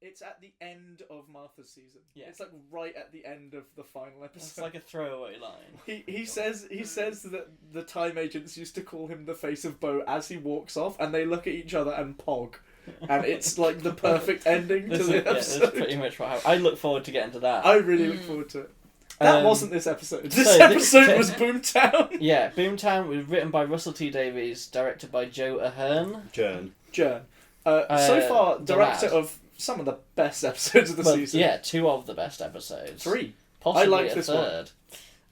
It's at the end of Martha's season. Yeah. It's like right at the end of the final episode. It's like a throwaway line. He says that the time agents used to call him the face of Bo as he walks off, and they look at each other and pog, and it's like the perfect ending to the episode. That's pretty much what happened. I look forward to getting to that. I really look forward to it. That wasn't this episode. This episode was Boomtown. Yeah, Boomtown was written by Russell T Davies, directed by Joe Ahern. Jern. So far, director of some of the best episodes of the season. Yeah, 2 of the best episodes. 3. Possibly I like a this third.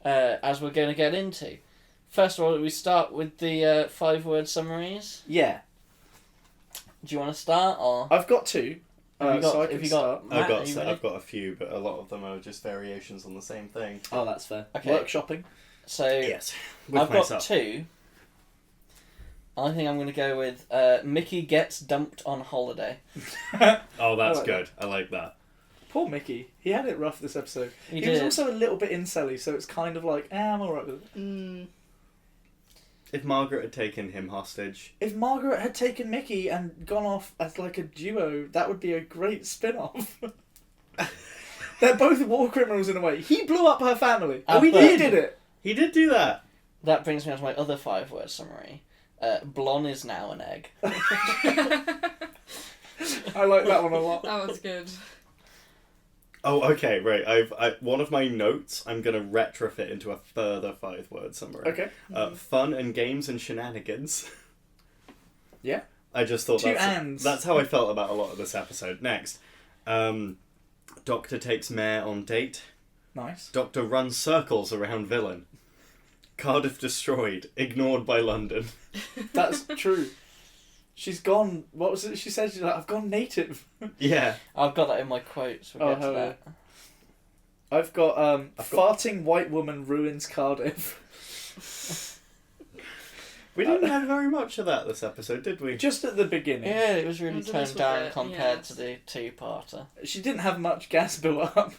As we're going to get into. First of all, we start with the 5-word summaries. Yeah. Do you want to start, or...? I've got 2. So I can start. Matt, I've got a few, but a lot of them are just variations on the same thing. Oh, that's fair. Okay. Workshopping. So, yes, I've got 2. I think I'm going to go with Mickey gets dumped on holiday. Oh, that's good. I like that. Poor Mickey. He had it rough this episode. He was also a little bit incelly, so it's kind of like, I'm alright with it. If Margaret had taken him hostage... If Margaret had taken Mickey and gone off as like a duo, that would be a great spin-off. They're both war criminals in a way. He blew up her family. He did it. He did do that. That brings me on to my other 5-word summary. Blonde is now an egg. I like that one a lot. That was good. Oh, okay, right. I've one of my notes I'm going to retrofit into a further 5-word summary. Okay. Fun and games and shenanigans. Yeah. I just thought ands. That's how I felt about a lot of this episode. Next. Doctor takes Mare on date. Nice. Doctor runs circles around villain. Cardiff destroyed. Ignored by London. That's true. She's gone... What was it she said? She's like, I've gone native. Yeah. I've got that in my quotes. We'll get to that. Yeah. I've got farting white woman ruins Cardiff. We didn't have very much of that this episode, did we? Just at the beginning. Yeah, it was really toned down bit, compared to the 2-parter. She didn't have much gas built up.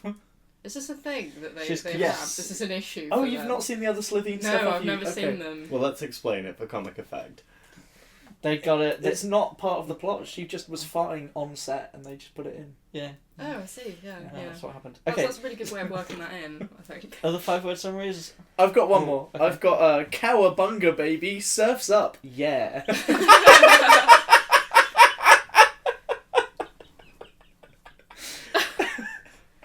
Is this a thing that they Yes. have? This is an issue. Oh, for you've them? not seen the other Slitheen No, stuff? I've never seen them. Well, let's explain it for comic effect. They got it. It's not part of the plot. She just was farting on set and they just put it in. Yeah. Oh, I see. Yeah. That's what happened. That's, Okay. that's a really good way of working that in, I think. Other 5-word summaries? I've got one more. Okay. I've got Cowabunga baby, surfs up, yeah.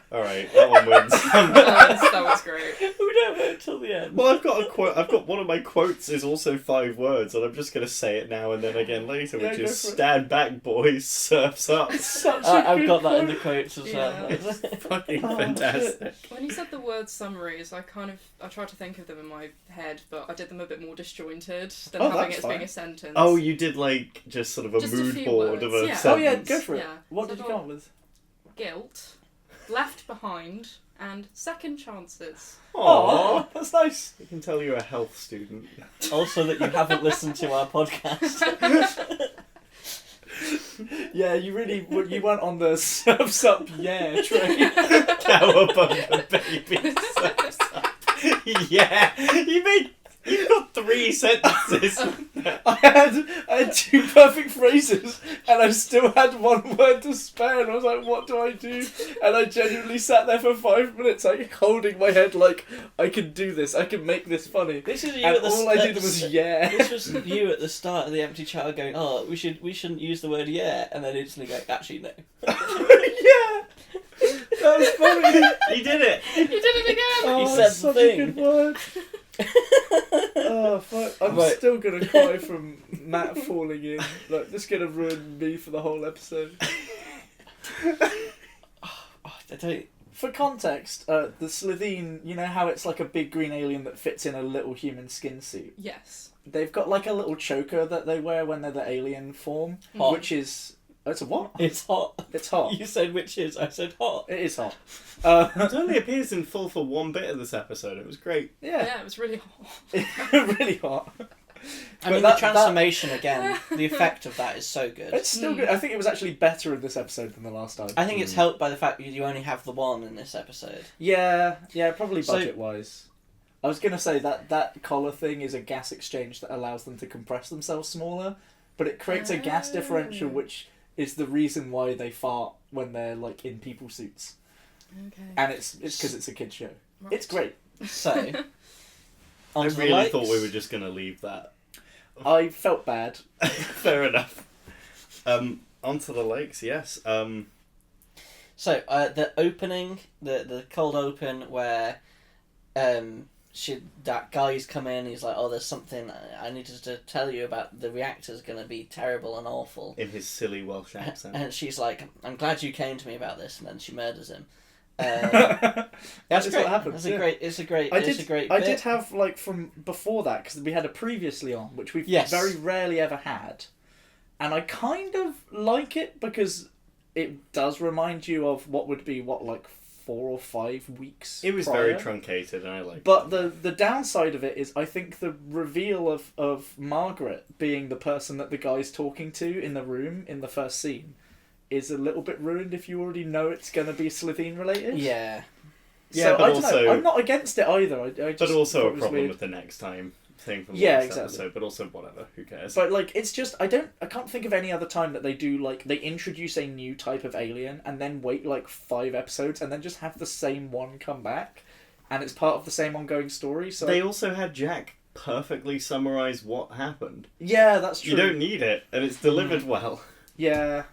Alright, that one wins. That was great. We don't wait till the end. Well, I've got a quote. I've got one of my quotes is also 5 words, and I'm just going to say it now and then again later, which is "Stand back, boys, surfs up." I've got that in the quotes as well. Fucking fantastic. When you said the word summaries, I tried to think of them in my head, but I did them a bit more disjointed than having it as being a sentence. Oh, you did like just sort of a mood board of a sentence. Oh yeah, go for it. Yeah. What did you come up with? Guilt, left behind, and second chances. Aww, that's nice. You can tell you're a health student. Also that you haven't listened to our podcast. Yeah, you went on the surfs up yeah train. Cowabunga baby, surfs up. Yeah, you've got 3 sentences. I had 2 perfect phrases, and I still had 1 word to spare, and I was like, what do I do? And I genuinely sat there for 5 minutes, like, holding my head like, I can do this, I can make this funny. This is you and at the all I did was yeah. This was you at the start of the empty child going, oh, we shouldn't use the word yeah, and then instantly go, actually no. Yeah! That was funny. You did it. You did it again! Oh, He said such the thing. a good word. Oh fuck! I'm still gonna cry from Matt falling in. Like, this is gonna ruin me for the whole episode. For context, the Slitheen, you know how it's like a big green alien that fits in a little human skin suit? Yes. They've got like a little choker that they wear when they're the alien form, which is... Oh, it's a what? It's hot. It's hot. You said which is, I said hot. It is hot. It only appears in full for 1 bit of this episode. It was great. Yeah, it was really hot. Really hot. I mean, the transformation again, the effect of that is so good. It's still good. I think it was actually better in this episode than the last time. I think it's helped by the fact that you only have the 1 in this episode. Yeah, probably budget-wise. I was going to say that collar thing is a gas exchange that allows them to compress themselves smaller, but it creates a gas differential which is the reason why they fart when they're like in people suits, Okay. and it's because it's a kids show. Right. It's great. So, I onto the really likes. thought we were just going to leave that. I felt bad. Fair enough. Onto the lakes, yes. So, the opening, the cold open where that guy's come in, he's like, oh, there's something I needed to tell you about, the reactor's going to be terrible and awful. In his silly Welsh accent. And she's like, I'm glad you came to me about this, and then she murders him. That's That's great. what happens. It's a great I bit. did have like from before that because we had a previously on which we've Yes. very rarely ever had, and I kind of like it because it does remind you of what would be like 4 or 5 weeks. It was prior. very truncated, and I liked But it. the downside of it is I think the reveal of Margaret being the person that the guy's talking to in the room in the first scene is a little bit ruined if you already know it's going to be Slitheen related. Yeah. Yeah, So but I don't know. also- I'm not against it either. I just But also thought a it was problem weird. with the next time thing from the Yeah, last exactly. episode, but also whatever, who cares? But like, it's just I can't think of any other time that they do like they introduce a new type of alien and then wait like 5 episodes and then just have the same one come back, and it's part of the same ongoing story. So They also had Jack perfectly summarise what happened. yeah, that's true. You don't need it, and it's delivered well. Yeah.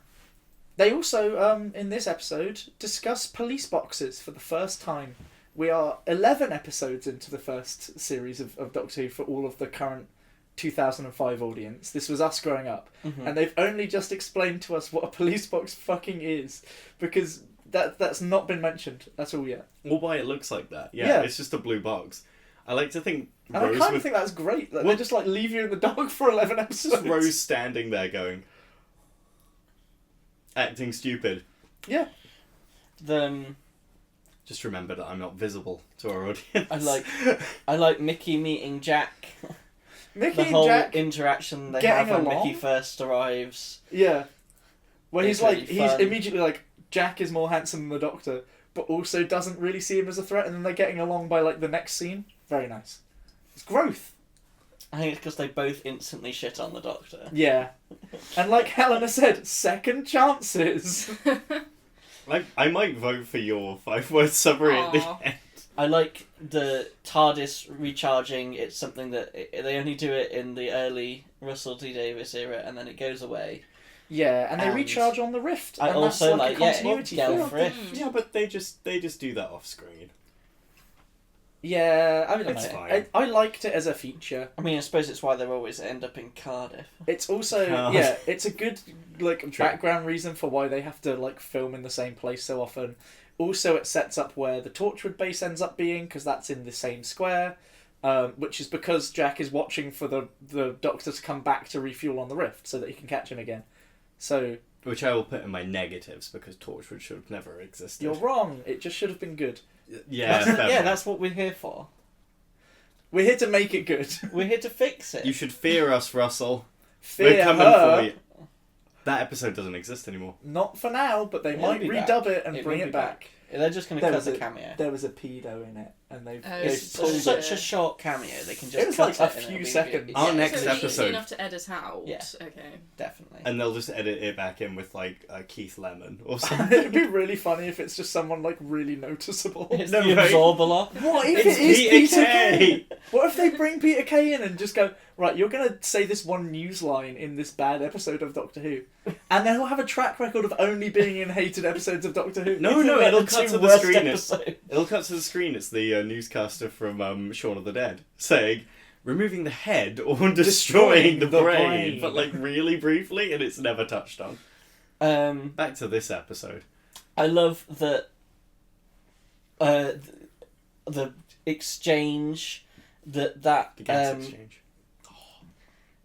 They also, in this episode, discuss police boxes for the first time. We are 11 episodes into the first series of Doctor Who for all of the current 2005 audience. This was us growing up. Mhm. And they've only just explained to us what a police box fucking is. Because that's not been mentioned at all yet. Or why it looks like that. Yeah, Yeah. it's just a blue box. I like to think And Rose I kind would of think that's great. Like, Well- they just like leave you in the dark for 11 It's episodes. just Rose standing there going, acting stupid. Yeah. Just remember that I'm not visible to our audience. I like Mickey meeting Jack. Mickey The and whole Jack interaction they getting have when along? Mickey first arrives. Yeah. Where It's he's like, really he's fun. immediately like, Jack is more handsome than the Doctor, but also doesn't really see him as a threat, and then they're getting along by like the next scene. Very nice. It's growth. I think it's because they both instantly shit on the Doctor. Yeah. And like Helena said, second chances. I might vote for your 5-word summary at the Aw. end. I like the TARDIS recharging. It's something that they only do it in the early Russell T Davies era, and then it goes away. Yeah, and they And recharge on the rift. I and also that's like like, a continuity yeah, thing. Delph Rift. Yeah, but they just do that off screen. Yeah, I mean, It's I, fine. I liked it as a feature. I mean, I suppose it's why they always end up in Cardiff. It's also God. yeah, it's a good like True. background reason for why they have to like film in the same place so often. Also, it sets up where the Torchwood base ends up being because that's in the same square, which is because Jack is watching for the Doctor to come back to refuel on the rift so that he can catch him again. So Which I will put in my negatives because Torchwood should have never existed. you're wrong. It just should have been good. Yeah, fair yeah, point. that's what we're here for. We're here to make it good. We're here to fix it. You should fear us, Russell. Fear We're coming her. for you. That episode doesn't exist anymore. Not for now, but they It'll might be redub back. it and It bring will it be back. They're just going to There cut was the a- cameo. There was a pedo in it, and they've It's pulled It's it. such a short cameo. They can just It was cut like a it and few it'll be- seconds. Our Yeah, next so episode- easy enough to edit out. Yeah. Okay. Definitely. And they'll just edit it back in with like Keith Lemon or something. It'd be really funny if it's just someone like really noticeable. It's No, the right? Absorbaloff. What if It's it is Peter K. Kay? What if they bring Peter Kay in and just go, right, you're going to say this one news line in this bad episode of Doctor Who, and then he'll have a track record of only being in hated episodes of Doctor Who. No, These are it'll the cut two to the worst screen. episodes. It'll cut to the screen. It's the newscaster from Shaun of the Dead saying, removing the head or destroying the brain. But like really briefly, and it's never touched on. Back to this episode. I love that the exchange that The gas exchange.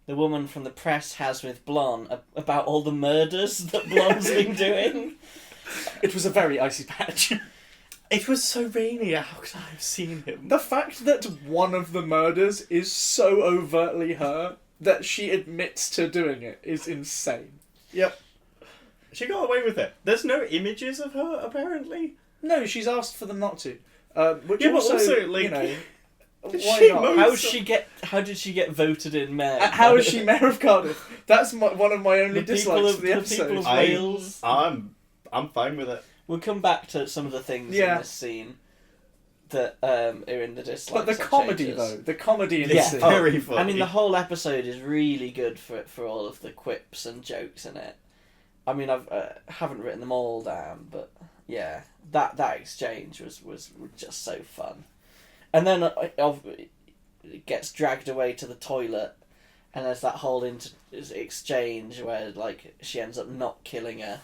the woman from the press has with Blonde about all the murders that Blonde's been doing. It was a very icy patch. It was so rainy. How could I have seen him? The fact that one of the murders is so overtly her that she admits to doing it is insane. Yep. She got away with it. There's no images of her, apparently. No, she's asked for them not to. Which Yeah, but also, also, like- you know, Why not? How did she get voted in mayor? How is she mayor of Cardiff? That's one of my only dislikes of the episode. People of Wales. I'm fine with it. We'll come back to some of the things in this scene that are in the dislikes. But the comedy, though. The comedy in this scene. Very funny. I mean, the whole episode is really good for all of the quips and jokes in it. I mean, I haven't written them all down, but yeah, that exchange was just so fun. And then it gets dragged away to the toilet, and there's that whole exchange where like she ends up not killing her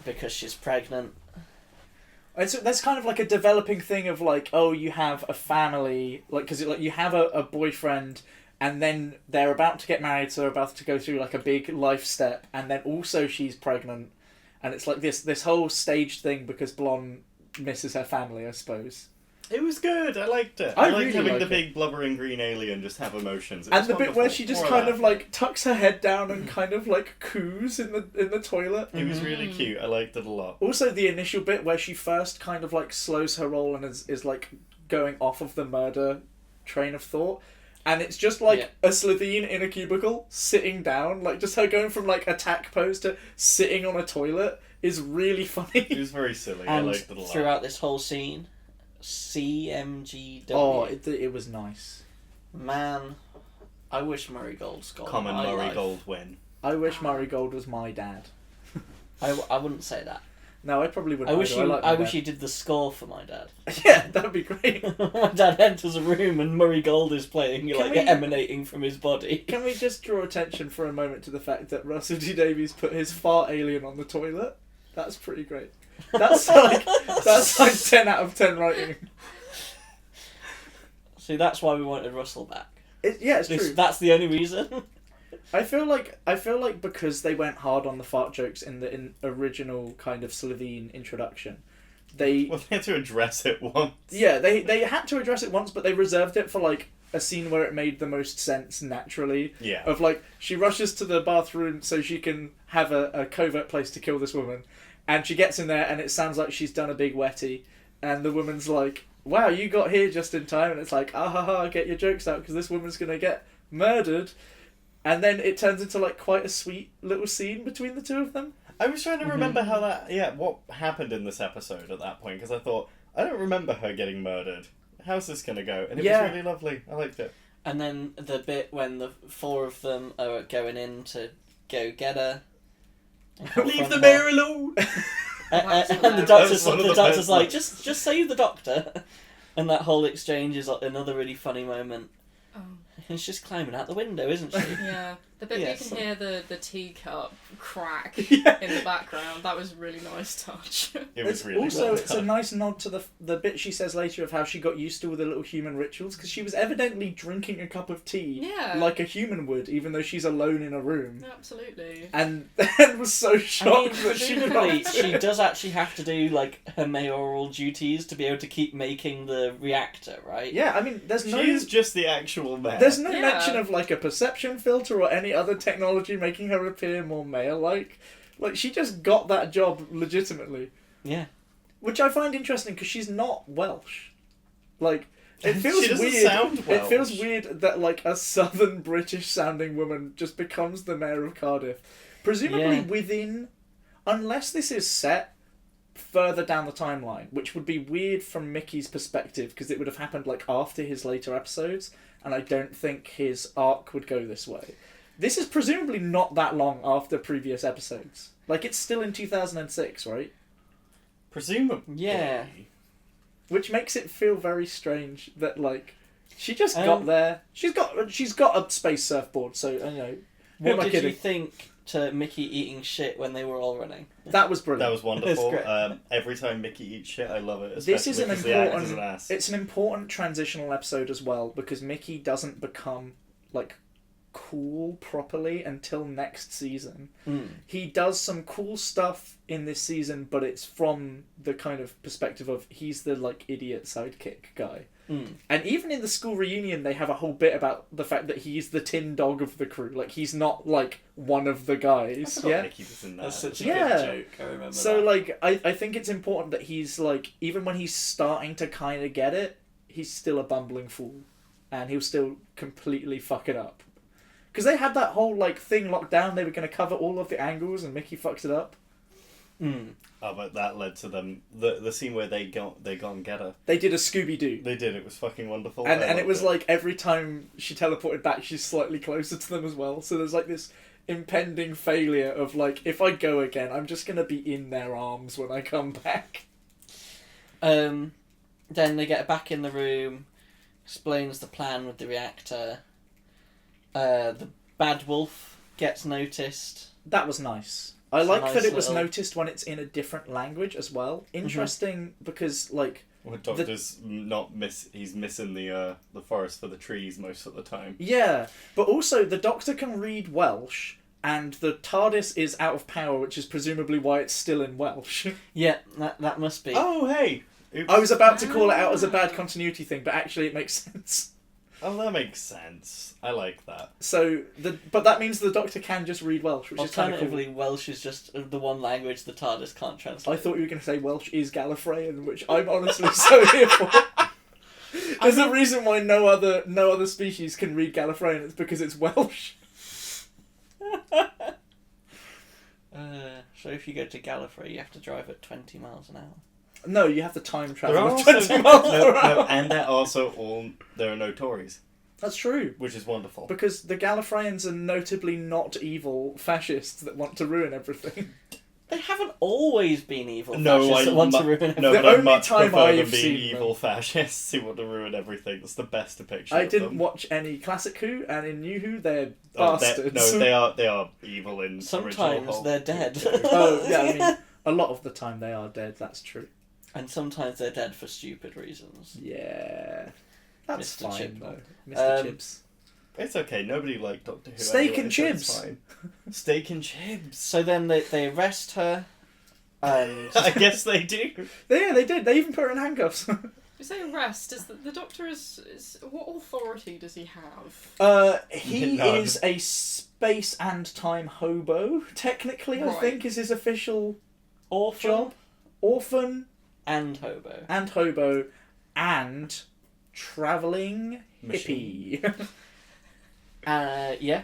because she's pregnant. And so that's kind of like a developing thing of like, oh, you have a family, like, because like you have a boyfriend, and then they're about to get married, so they're about to go through like a big life step, and then also she's pregnant, and it's like this whole staged thing because Blonde misses her family, I suppose. It was good. I liked it. I liked really having like the it. big blubbering green alien just have emotions. And the bit where she just kind of that. like tucks her head down and kind of like coos in the toilet. It was really cute. I liked it a lot. Also, the initial bit where she first kind of like slows her roll and is like going off of the murder train of thought, and it's just like a Slitheen in a cubicle sitting down, like just her going from like attack pose to sitting on a toilet is really funny. It was very silly. And I liked it a lot. throughout this whole scene, CMGW. Oh, it was nice. Man, I wish Murray Gold's gone. Common Murray Gold win. I wish Murray Gold was my dad. I wouldn't say that. No, I probably wouldn't. I wish he did the score for my dad. Yeah, that'd be great. My dad enters a room and Murray Gold is playing, emanating from his body. Can we just draw attention for a moment to the fact that Russell T Davies put his fart alien on the toilet? That's pretty great. That's like 10 out of 10 writing. See, that's why we wanted Russell back. It's true. That's the only reason. I feel like because they went hard on the fart jokes in the original kind of Slitheen introduction, they had to address it once. Yeah, they had to address it once, but they reserved it for like a scene where it made the most sense naturally. Yeah. Of like she rushes to the bathroom so she can have a covert place to kill this woman, and she gets in there and it sounds like she's done a big wetty, and the woman's like, "Wow, you got here just in time," and it's like, "Ah ha ha, get your jokes out because this woman's gonna get murdered." And then it turns into like quite a sweet little scene between the two of them. I was trying to remember how what happened in this episode at that point, because I thought, I don't remember her getting murdered. How's this going to go? And it was really lovely. I liked it. And then the bit when the four of them are going in to go get her. Leave the mayor alone! And the doctor's like, just save the doctor. And that whole exchange is another really funny moment. Oh. And she's climbing out the window, isn't she? Yeah. The bit you can hear the teacup crack Yeah. in the background, that was a really nice touch. It was really also, well it's a done. nice nod to the bit she says later of how she got used to all the little human rituals, because she was evidently drinking a cup of tea like a human would, even though she's alone in a room. Absolutely. And then was so shocked that she presumably got she does actually have to do like her mayoral duties to be able to keep making the reactor, right? Yeah, I mean, there's no... She's just the actual mayor. There's no mention of like a perception filter or any other technology making her appear more male-like. Like, she just got that job legitimately. Yeah. Which I find interesting because she's not Welsh. Like, it feels She doesn't weird. sound It Welsh. feels weird that like a southern British sounding woman just becomes the mayor of Cardiff. Presumably within, unless this is set further down the timeline, which would be weird from Mickey's perspective because it would have happened like after his later episodes, and I don't think his arc would go this way. This is presumably not that long after previous episodes. Like, it's still in 2006, right? Presumably. Yeah. Which makes it feel very strange that, like, she just got there. She's got a space surfboard, so, you know... What did you think to Mickey eating shit when they were all running? That was brilliant. That was wonderful. Great. Every time Mickey eats shit, I love it. This is especially an because the actor's important... an ass. It's an important transitional episode as well, because Mickey doesn't become, like, cool properly until next season. He does some cool stuff in this season, but it's from the kind of perspective of he's the like idiot sidekick guy. And even in the school reunion they have a whole bit about the fact that he's the tin dog of the crew. Like, he's not like one of the guys. I forgot Mickey was in that. That's such a Yeah. good joke, I remember So that. like I think it's important that he's like, even when he's starting to kind of get it, he's still a bumbling fool, and he'll still completely fuck it up. Because they had that whole like thing locked down. They were going to cover all of the angles, and Mickey fucks it up. Oh, but that led to them the scene where they go and get her. They did a Scooby-Doo. They did. It was fucking wonderful. And it was like every time she teleported back, she's slightly closer to them as well. So there's like this impending failure of like, if I go again, I'm just gonna be in their arms when I come back. Then they get back in the room, explains the plan with the reactor. The bad wolf gets noticed. That was nice. I like nice that it was little... noticed when it's in a different language as well. Interesting because like... Well, Doctor's he's missing the forest for the trees most of the time. Yeah, but also the Doctor can read Welsh, and the TARDIS is out of power, which is presumably why it's still in Welsh. Yeah, that must be. Oh, hey! Oops. I was about to call it out as a bad continuity thing, but actually it makes sense. Oh, that makes sense. I like that. So, but that means the Doctor can just read Welsh, which is kind of cool. Alternatively, Welsh is just the one language the TARDIS can't translate. I thought you were going to say Welsh is Gallifreyan, which I'm honestly so here for. There's a reason why no other species can read Gallifreyan. It's because it's Welsh. So if you go to Gallifrey, you have to drive at 20 miles an hour. No, you have to time travel There are at 20 miles per hour. and there are no Tories. That's true. Which is wonderful. Because the Gallifreyans are notably not evil fascists that want to ruin everything. They haven't always been evil No, fascists that want to ruin everything. No, The but I only much time prefer I've them being seen evil them. fascists who want to ruin everything. That's the best depiction I of didn't them. watch any classic Who, and in New Who, they're Oh, bastards. they are evil in original Sometimes Hulk. they're dead. Oh, yeah, I mean, a lot of the time they are dead, that's true. And sometimes they're dead for stupid reasons. Yeah. That's Mr. fine, Chip. though. Mr. Chips. It's okay. Nobody liked Doctor Who. Steak anyway, and so it's chips. fine. Steak and chips. So then they arrest her, and I guess they do. Yeah, they did. They even put her in handcuffs. You say arrest, is the Doctor is what authority does he have? He None. is a space and time hobo, technically, I Right. think, is his official orphan job. Orphan and hobo. and travelling Machine. hippie. Yeah.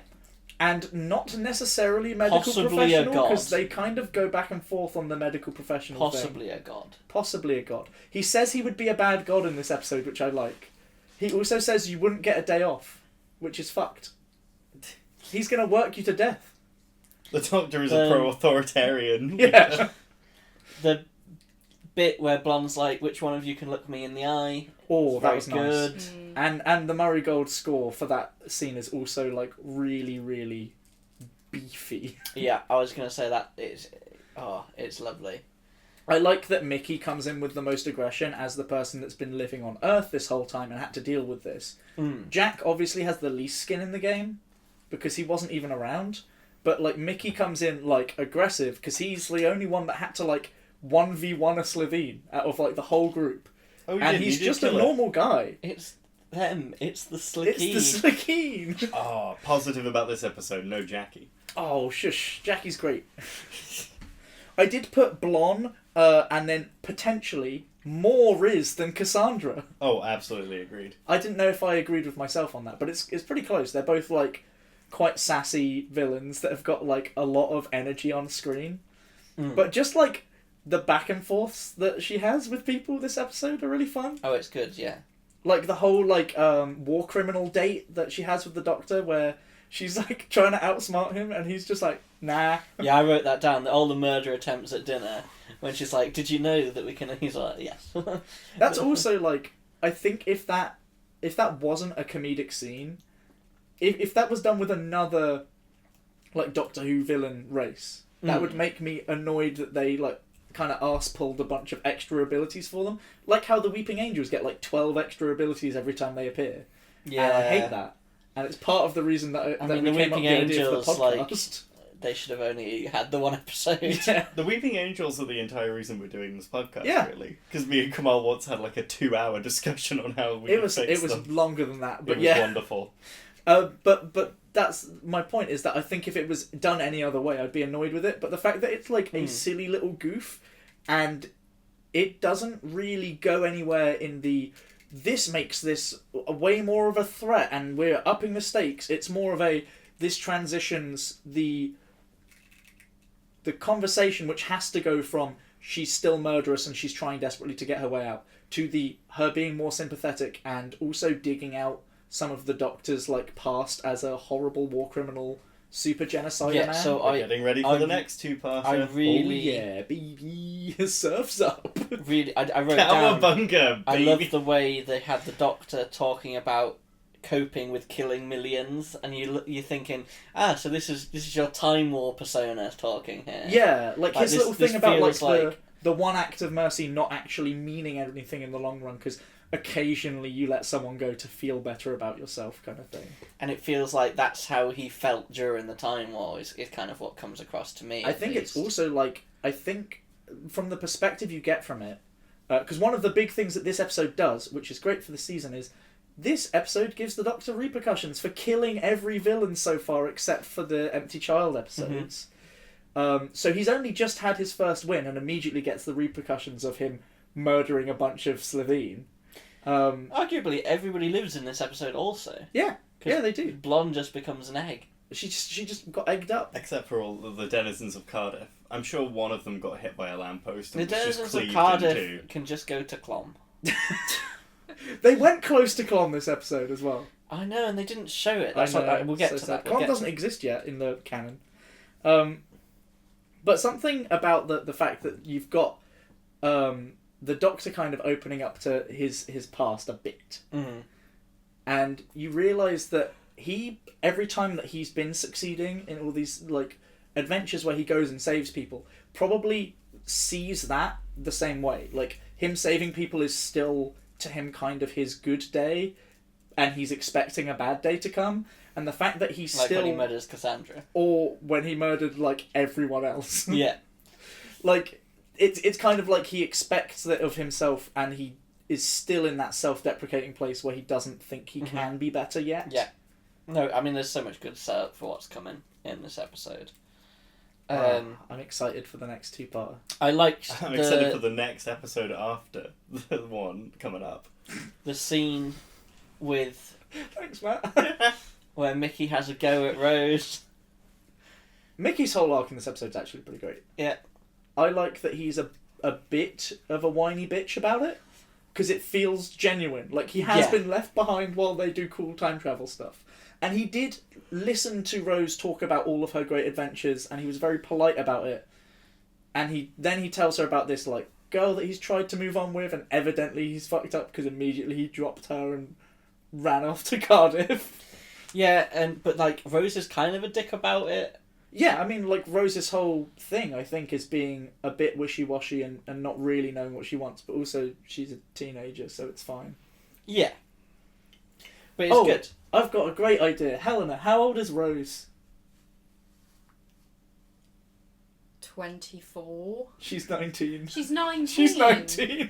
And not necessarily medical Possibly a professional, god. because they kind of go back and forth on the medical professional thing. Possibly a god. Possibly a god. He says he would be a bad god in this episode, which I like. He also says you wouldn't get a day off, which is fucked. He's going to work you to death. The Doctor is a pro-authoritarian. Yeah. The bit where Blonde's like, which one of you can look me in the eye? Oh, that Very was good. nice. And the Murray Gold score for that scene is also like really, really beefy. Yeah, I was going to say that it's lovely. I like that Mickey comes in with the most aggression as the person that's been living on Earth this whole time and had to deal with this. Jack obviously has the least skin in the game because he wasn't even around. But like Mickey comes in like aggressive because he's the only one that had to like 1v1 a Slovene out of like the whole group. Oh, And he's just a normal guy. It's them. It's the Slickeen. It's the Slickeen. Oh, positive about this episode, no Jackie. Oh, shush. Jackie's great. I did put Blonde and then potentially more Riz than Cassandra. Oh, absolutely agreed. I didn't know if I agreed with myself on that, but it's pretty close. They're both like quite sassy villains that have got like a lot of energy on screen. But just like the back and forths that she has with people this episode are really fun. Oh, it's good, yeah. Like the whole like war criminal date that she has with the Doctor where she's like trying to outsmart him and he's just like, nah. Yeah, I wrote that down. All the murder attempts at dinner. When she's like, did you know that we can... He's like, yes. That's also like, I think if that wasn't a comedic scene, if that was done with another like Doctor Who villain race, that would make me annoyed that they like kind of arse-pulled a bunch of extra abilities for them. Like how the Weeping Angels get like 12 extra abilities every time they appear. Yeah. And I hate that. And it's part of the reason that, I that mean, we the came up with Weeping the idea for the Angels, podcast. They should have only had the one episode. Yeah. The Weeping Angels are the entire reason we're doing this podcast, Yeah. really. Because me and Kamal once had like a 2-hour discussion on how we It could was fix them. longer than that, but It was yeah. wonderful. But that's my point, is that I think if it was done any other way, I'd be annoyed with it. But the fact that it's like a silly little goof, and it doesn't really go anywhere in the this makes this a way more of a threat, and we're upping the stakes. It's more of a, this transitions the conversation, which has to go from she's still murderous and she's trying desperately to get her way out, to her being more sympathetic and also digging out some of the Doctor's like past as a horrible war criminal, super genocider man. So we're getting ready for the next two-parter. I really, oh yeah, baby, surfs up. Really, I wrote down. Cowabunga, baby. I love the way they had the Doctor talking about coping with killing millions, and you're thinking, so this is your Time War persona talking here. Yeah, like his this, little thing about like the one act of mercy not actually meaning anything in the long run, because occasionally you let someone go to feel better about yourself, kind of thing. And it feels like that's how he felt during the Time War, is kind of what comes across to me. I think it's also like, I think from the perspective you get from it, because one of the big things that this episode does, which is great for the season, is this episode gives the Doctor repercussions for killing every villain so far except for the Empty Child episodes. So he's only just had his first win and immediately gets the repercussions of him murdering a bunch of Slovene. Arguably, everybody lives in this episode also. Yeah, they do. Blonde just becomes an egg. She just got egged up. Except for all of the denizens of Cardiff. I'm sure one of them got hit by a lamppost and The was just denizens of cleaved Cardiff into. can just go to Clom. They went close to Clom this episode as well. I know, and they didn't show it. I That's know, what, we'll get so to that. Clom doesn't exist yet in the canon. But something about the fact that you've got the Doctor kind of opening up to his past a bit. Mm-hmm. And you realise that every time that he's been succeeding in all these like adventures where he goes and saves people, probably sees that the same way. Like, him saving people is still, to him, kind of his good day, and he's expecting a bad day to come. And the fact that he's like still... when he murders Cassandra. Or when he murdered, like, everyone else. Yeah. Like, it's kind of like he expects that of himself, and he is still in that self-deprecating place where he doesn't think he can be better yet. Yeah. No, I mean, there's so much good setup for what's coming in this episode. I'm excited for the next two-parter. I'm excited for the next episode after the one coming up. The scene with... Thanks, Matt. where Mickey has a go at Rose. Mickey's whole arc in this episode is actually pretty great. Yeah. I like that he's a bit of a whiny bitch about it, because it feels genuine. Like, he has been left behind while they do cool time travel stuff. And he did listen to Rose talk about all of her great adventures, and he was very polite about it. And he tells her about this, like, girl that he's tried to move on with, and evidently he's fucked up because immediately he dropped her and ran off to Cardiff. Yeah, but, like, Rose is kind of a dick about it. Yeah, I mean, like, Rose's whole thing, I think, is being a bit wishy-washy and not really knowing what she wants, but also she's a teenager, so it's fine. Yeah. But it's good. I've got a great idea. Helena, how old is Rose? 24. She's 19. She's 19. She's 19.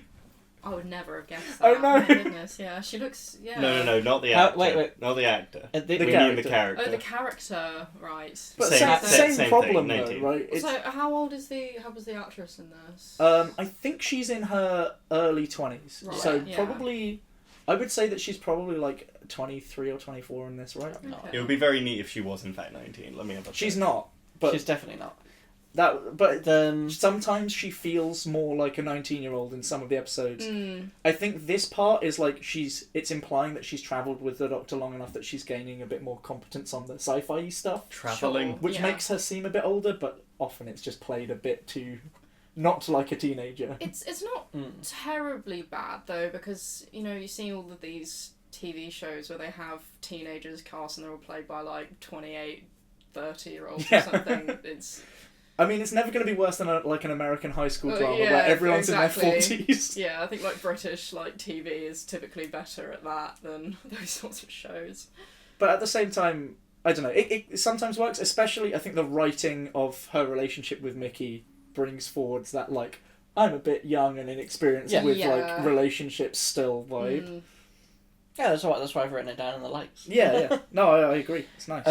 I would never have guessed I that. know. My goodness, yeah. She looks, yeah. No, not the actor. Wait. Not the actor. The We mean character. the character. Oh, the character, right. But Same same problem, thing, though, 19. right? It's, So, how was the actress in this? I think she's in her early 20s. Right, So yeah. probably... I would say that she's probably, like, 23 or 24 in this, right? Okay. It would be very neat if she was in fact 19. Let me have a She's check. not. But She's definitely not. But sometimes she feels more like a 19-year-old in some of the episodes. I think this part is like it's implying that she's travelled with the Doctor long enough that she's gaining a bit more competence on the sci-fi stuff. Travelling. Which makes her seem a bit older, but often it's just played a bit too... not like a teenager. It's not terribly bad, though, because, you see all of these TV shows where they have teenagers cast and they're all played by, like, 28, 30-year-olds or something. I mean, it's never going to be worse than an American high school drama yeah, where everyone's exactly. in their 40s. Yeah, I think, like, British, like, TV is typically better at that than those sorts of shows. But at the same time, I don't know, it sometimes works, especially, I think, the writing of her relationship with Mickey brings forwards that, like, I'm a bit young and inexperienced with, like, relationships still vibe. Yeah, that's why I've written it down in the likes. Yeah. No, I agree. It's nice.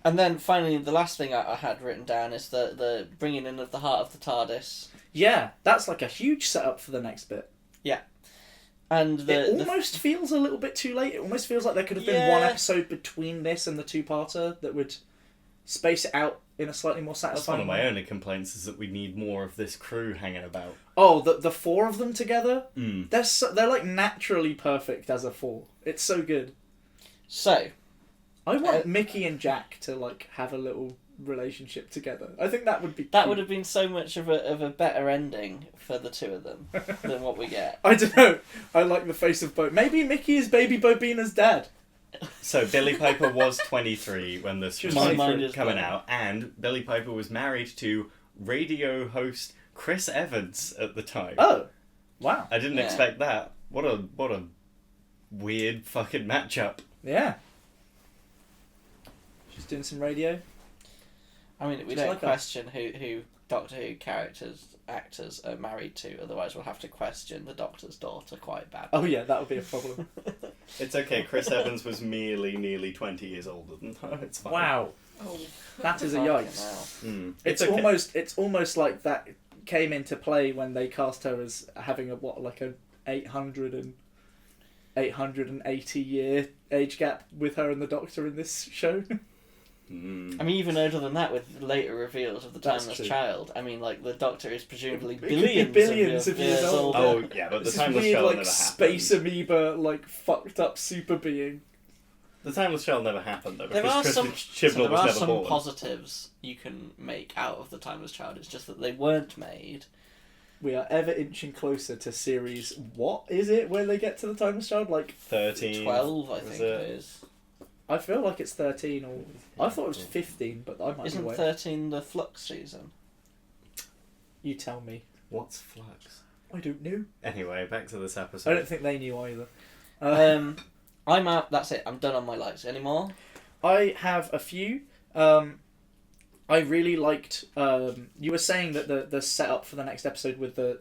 And then finally, the last thing I had written down is the bringing in of the heart of the TARDIS. Yeah, that's like a huge setup for the next bit. Yeah. And it almost feels a little bit too late. It almost feels like there could have been one episode between this and the two-parter that would space it out in a slightly more That's satisfying one of my way. only complaints, is that we need more of this crew hanging about. Oh, the four of them together? Mm. They're like naturally perfect as a four. It's so good. So, I want Mickey and Jack to like have a little relationship together. I think that would be that cute. would have been so much of a better ending for the two of them than what we get. I don't know. I like the face of Bo. Maybe Mickey is baby Bobina's dad. So Billie Piper was 23 when this was My mind is coming blown. out, and Billie Piper was married to radio host Chris Evans at the time. Oh, wow. I didn't Yeah. expect that. What a weird fucking matchup. Yeah. She's doing some radio. I mean, we Just don't like question who Doctor Who actors are married to, otherwise we'll have to question the Doctor's daughter quite badly. Oh yeah, that would be a problem. It's okay, Chris Evans was merely nearly 20 years older than her. It's fine. Wow. Oh. That is a Fucking yikes. hell. Mm. It's okay. almost like that came into play when they cast her as having a 880 year age gap with her and the Doctor in this show. Mm. I mean, even older than that, with later reveals of the That's Timeless true. Child. I mean, like, the Doctor is presumably It could be billions, billions of years old. Oh, yeah, but the This Timeless weird Child like never space happened. amoeba like fucked up super being. The Timeless Child never happened, though, There because are some, Chibnall so there was are never some born. positives you can make out of the Timeless Child. It's just that they weren't made. We are ever inching closer to series. What is it when they get to the Timeless Child? Like 13. 12, I was think it? it is. I feel like it's 13 or I thought it was 15, but I might Isn't be way. 13 the Flux season? You tell me. What's Flux? I don't know. Anyway, back to this episode. I don't think they knew either. I'm out. That's it. I'm done on my lights. Any more? I have a few. I really liked. You were saying that the setup for the next episode with the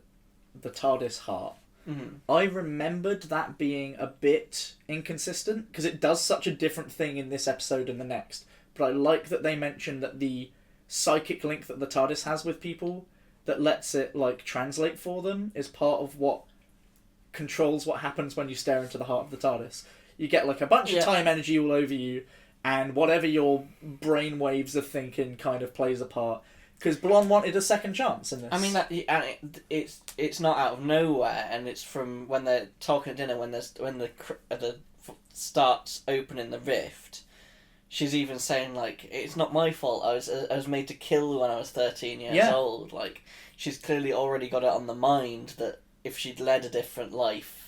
TARDIS heart. Mm-hmm. I remembered that being a bit inconsistent because it does such a different thing in this episode and the next. But I like that they mentioned that the psychic link that the TARDIS has with people that lets it like translate for them is part of what controls what happens when you stare into the heart of the TARDIS. You get like a bunch of time energy all over you, and whatever your brain waves are thinking kind of plays a part. Because Blonde wanted a second chance in this. I mean, it's not out of nowhere, and it's from when they're talking at dinner when the starts opening the rift. She's even saying like, "It's not my fault. I was made to kill when I was 13 years old." Like, she's clearly already got it on the mind that if she'd led a different life,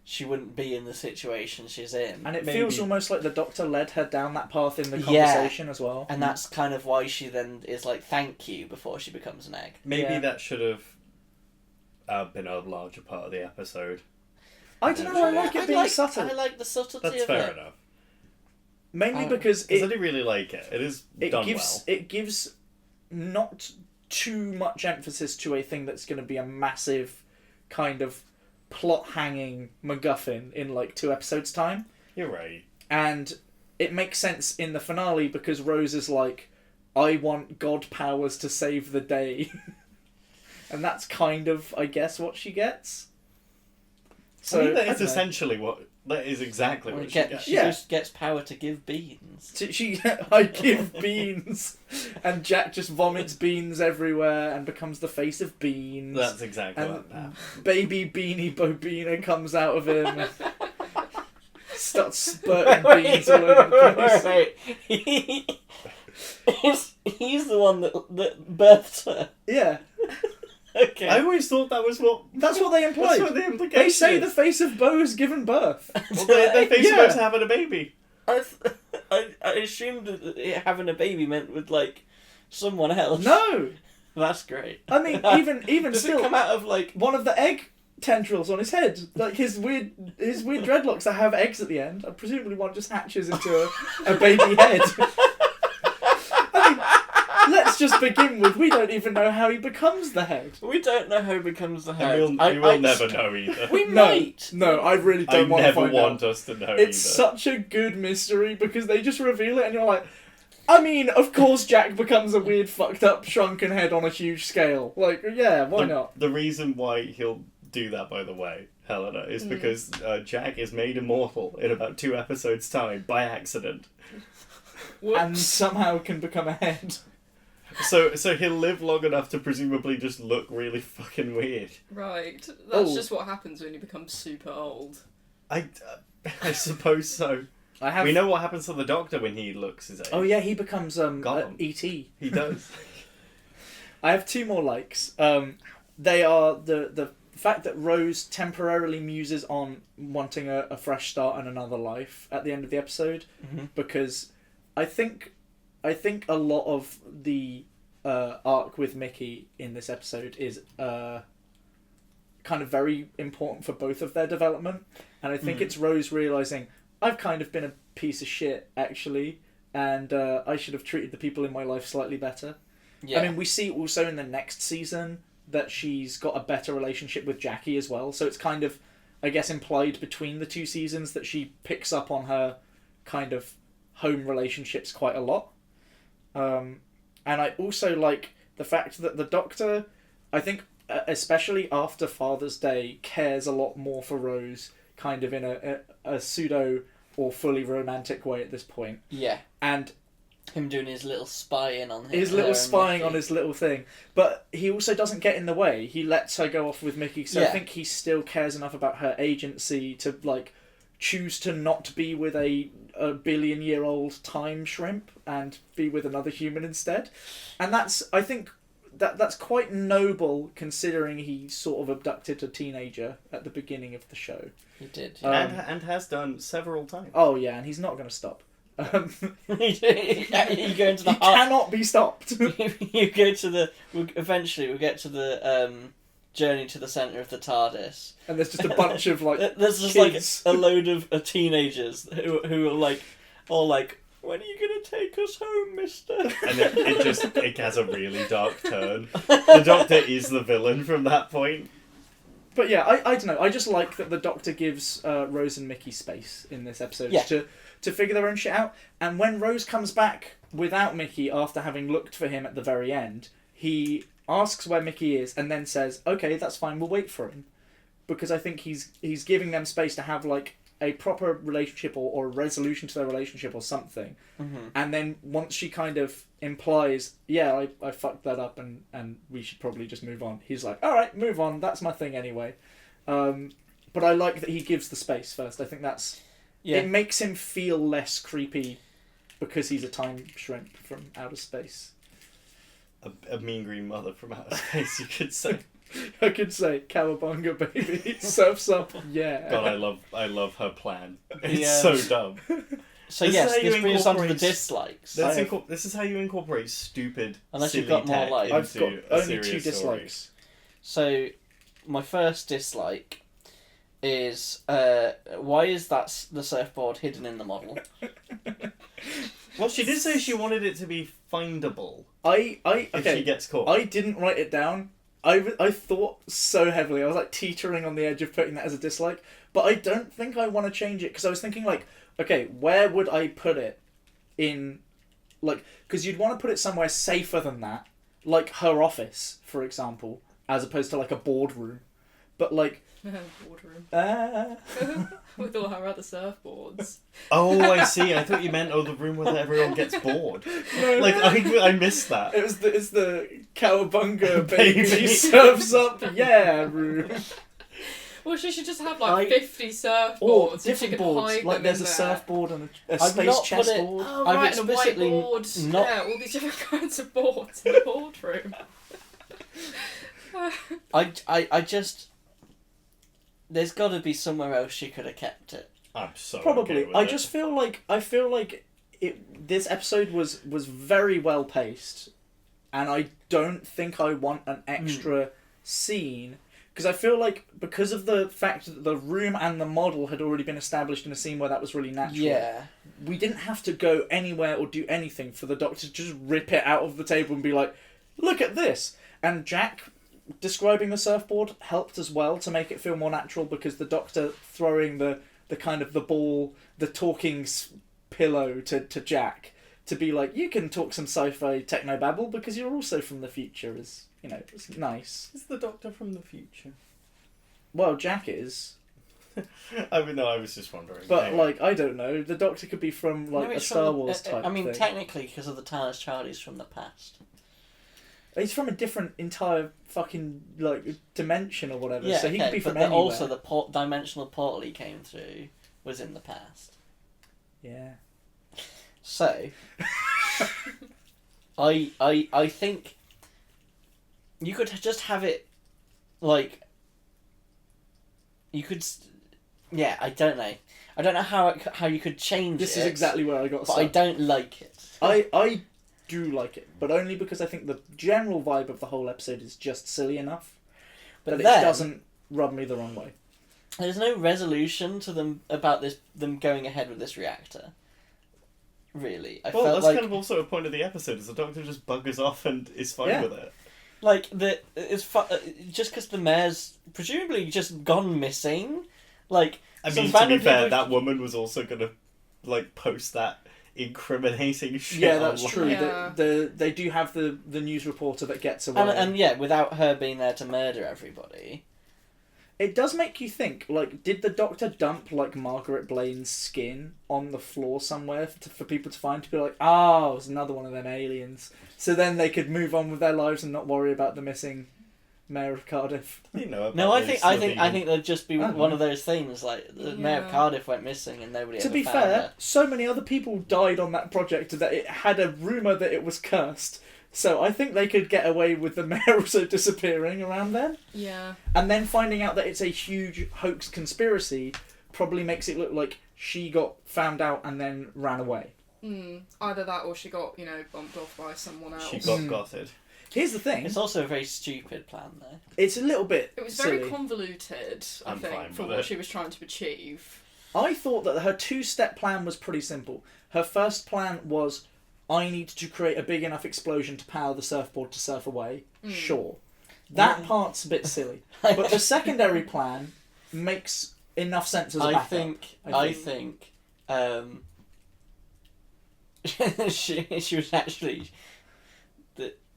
she wouldn't be in the situation she's in. And it Maybe. feels almost like the Doctor led her down that path in the conversation as well. And that's kind of why she then is like, "Thank you," before she becomes an egg. Maybe that should have been a larger part of the episode. I don't know, I like it being subtle. I like the subtlety That's of fair it. enough. Mainly because I do really like it. It is done well. It gives not too much emphasis to a thing that's going to be a massive kind of plot-hanging MacGuffin in like 2 episodes' time. You're right. And it makes sense in the finale because Rose is like, I want God powers to save the day. And that's kind of, I guess, what she gets. So I mean, that is I don't know. essentially that is exactly what she gets. She just gets power to give beans. I give beans, and Jack just vomits beans everywhere and becomes the face of beans. That's exactly and what happened. Baby Beanie Bobina comes out of him, starts spurting beans all over the place. He's the one that birthed her. Yeah, Okay. I always thought that's what they implied. That's what the implication They say is. the face of Bo has given birth. Well, their face Yeah. was having a baby. I assumed that having a baby meant with like someone else. No, That's great. I mean even Does still, it come out of like one of the egg tendrils on his head, like his weird dreadlocks that have eggs at the end. Presumably one just hatches into a baby head. I mean, let's just begin with we don't even know how he becomes the head. we don't know who becomes the head. And we will never know either. We No, might. no, I really I don't want to never find want out. us to know It's either. such a good mystery because they just reveal it and you're like, I mean, of course Jack becomes a weird fucked up shrunken head on a huge scale. Like, yeah, why not? The reason why he'll do that, by the way, Helena, is because Jack is made immortal in about 2 episodes' time by accident. And somehow can become a head. So he'll live long enough to presumably just look really fucking weird. Right. That's just what happens when you become super old. I suppose so. We know what happens to the Doctor when he looks his age. Oh yeah, he becomes E.T. He does. I have 2 more likes. They are the fact that Rose temporarily muses on wanting a fresh start and another life at the end of the episode, because I think a lot of the arc with Mickey in this episode is kind of very important for both of their development, and I think it's Rose realising, I've kind of been a piece of shit, actually, and I should have treated the people in my life slightly better. Yeah. I mean, we see also in the next season that she's got a better relationship with Jackie as well, so it's kind of, I guess, implied between the 2 seasons that she picks up on her kind of home relationships quite a lot. And I also like the fact that the Doctor, I think, especially after Father's Day, cares a lot more for Rose, kind of in a pseudo or fully romantic way at this point. Yeah. And him doing his little spying on his little thing. But he also doesn't get in the way. He lets her go off with Mickey, so I think he still cares enough about her agency to, like, choose to not be with a billion-year-old time shrimp and be with another human instead. And I think that's quite noble, considering he sort of abducted a teenager at the beginning of the show. He did. And has done several times. Oh yeah, and he's not going to stop. You go into the he cannot be stopped. You go to the... Eventually we'll get to the journey to the centre of the TARDIS. And there's just a bunch of, like, there's just kids. Like a load of teenagers who are like, all like, when are you going to take us home, mister? And it has a really dark turn. The Doctor is the villain from that point. But yeah, I don't know. I just like that the Doctor gives Rose and Mickey space in this episode to figure their own shit out. And when Rose comes back without Mickey after having looked for him at the very end, he asks where Mickey is and then says, okay, that's fine, we'll wait for him. Because I think he's giving them space to have, like, a proper relationship or a resolution to their relationship or something. And then once she kind of implies, yeah, I fucked that up and we should probably just move on, he's like, alright, move on, that's my thing anyway. But I like that he gives the space first. I think that's... Yeah. It makes him feel less creepy because he's a time shrimp from outer space. A mean green mother from outer space, you could say. I could say, cowabunga, baby. Surf's up, yeah. God, I love her plan. It's so dumb. So this brings us on to the dislikes. This is how you incorporate stupid, unless you've got more likes. I've got only 2 dislikes. So, my first dislike is why is that the surfboard hidden in the model? Well, she did say she wanted it to be findable. If she gets caught. I didn't write it down. I thought so heavily. I was like teetering on the edge of putting that as a dislike, but I don't think I want to change it because I was thinking, like, okay, where would I put it in, like, because you'd want to put it somewhere safer than that, like her office, for example, as opposed to, like, a boardroom. But, like... boardroom. With all her other surfboards. Oh, I see. I thought you meant, the room where everyone gets bored. Like, I missed that. It's the cowabunga baby surfs up, yeah, room. Well, she should just have, like, 50 surfboards. Or different boards. Like, there's a surfboard and a space chessboard. Oh, right, and a whiteboard. Yeah, all these different kinds of boards in the boardroom. I just... There's got to be somewhere else she could have kept it. I'm so probably. Okay with I it. just feel like this episode was very well paced, and I don't think I want an extra scene because I feel like because of the fact that the room and the model had already been established in a scene where that was really natural. Yeah. We didn't have to go anywhere or do anything for the Doctor to just rip it out of the table and be like, "Look at this," and Jack describing the surfboard helped as well to make it feel more natural because the Doctor throwing the kind of the ball, the talking pillow to Jack to be like, you can talk some sci-fi technobabble because you're also from the future is, it's nice. Is the Doctor from the future? Well, Jack is. I mean, no, I was just wondering. But, Anyway. like, I don't know. The Doctor could be from, like, No, a it's Star from Wars type I mean, thing. technically, because of the TARDIS child, he's from the past. He's from a different entire fucking, like, dimension or whatever, Yeah, so he okay, could be from but anywhere. also the dimensional portal he came through was in the past. Yeah. So, I think you could just have it, like, you could, yeah, I don't know. I don't know how you could change This it. is exactly where I got But stuck. I don't like it. I do like it, but only because I think the general vibe of the whole episode is just silly enough But that then, it doesn't rub me the wrong way. there's no resolution to them about them going ahead with this reactor. Really, I Well, felt that's like kind of also a point of the episode, is the Doctor just buggers off and is fine Yeah. with it. like just because the mayor's presumably just gone missing, like. I some mean, to be random fair, people- that woman was also going to, like, post that incriminating shit Yeah, that's online. true. Yeah. They do have the news reporter that gets away. And yeah, without her being there to murder everybody. It does make you think, like, did the Doctor dump, like, Margaret Blaine's skin on the floor somewhere for people to find, to be like, it was another one of them aliens. So then they could move on with their lives and not worry about the missing Mayor of Cardiff. You know, No, I about think those I think I Slovenian- think there'd just be I don't one know. of those things like the Mayor of Yeah. Cardiff went missing and nobody To ever be found fair, her. so many other people died on that project that it had a rumour that it was cursed. So I think they could get away with the mayor also disappearing around then. Yeah. And then finding out that it's a huge hoax conspiracy probably makes it look like she got found out and then ran away. Either that or she got, bumped off by someone else. She got Mm. gotted. Here's the thing. It's also a very stupid plan though. It's a little bit It was very silly. convoluted, I I'm think, fine for with what it. she was trying to achieve. I thought that her two-step plan was pretty simple. Her first plan was, I need to create a big enough explosion to power the surfboard to surf away. Sure. That Yeah. part's a bit silly. But the secondary plan makes enough sense as a I backup. think she was actually